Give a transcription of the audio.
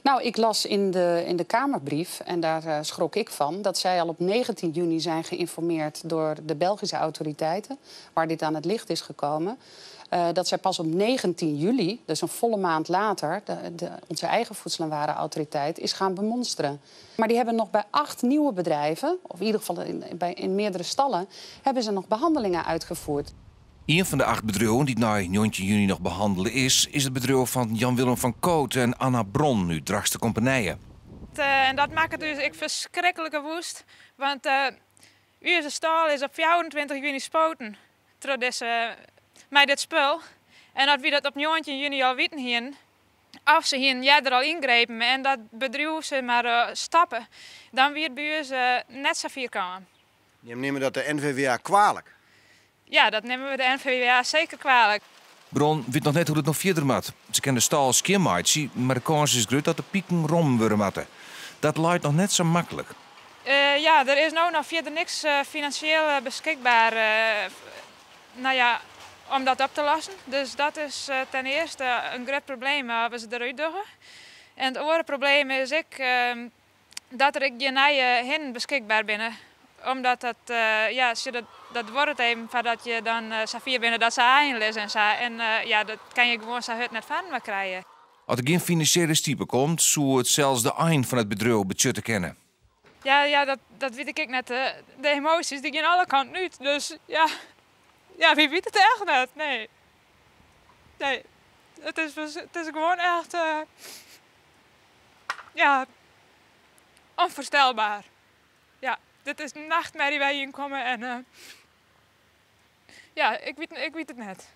Nou, ik las in de Kamerbrief, en daar schrok ik van, dat zij al op 19 juni zijn geïnformeerd door de Belgische autoriteiten, waar dit aan het licht is gekomen. Dat zij pas op 19 juli, dus een volle maand later, onze eigen Voedsel- en Warenautoriteit is gaan bemonsteren. Maar die hebben nog bij 8 nieuwe bedrijven, of in ieder geval in meerdere stallen, hebben ze nog behandelingen uitgevoerd. Een van de 8 bedrijven die na 19 juni nog behandelen is het bedrijf van Jan-Willem van Koot en Anna Bron, nu Drachtste Compagnieën. En dat maakt het dus verschrikkelijke woest. Want onze stal is op 24 juni spoten met dit spul. En dat we dat op 19 juni al weten hier, of ze hier er al ingrepen en dat bedrijf ze maar stappen, dan weer bij ons net zo vier komen. Je neemt dat de NVWA kwalijk? Ja, dat nemen we de NVWA zeker kwalijk. Bron weet nog net hoe het nog verder moet. Ze kennen de stal skimmaatje, maar de kans is groot dat de pieken rom worden moeten. Dat lijkt nog net zo makkelijk. Ja, er is nou nog verder niks financieel beschikbaar om dat op te lossen. Dus dat is ten eerste een groot probleem als ze eruit doen. En het andere probleem is dat er geen nieuwe hin beschikbaar binnen. Omdat dat wordt even voordat je dan vier binnen dat ze aan is en zo. En dat kan je gewoon zo hut net van maar krijgen. Als er geen financiële stiepen komt, zou het zelfs de eind van het bedrijf betjutten kennen. Ja, dat weet ik net. De emoties die gaan alle kanten uit. Dus ja, wie weet het echt net? Nee. Het is gewoon echt onvoorstelbaar. Ja, dit is een nachtmerrie waar je in komen en ik weet het net.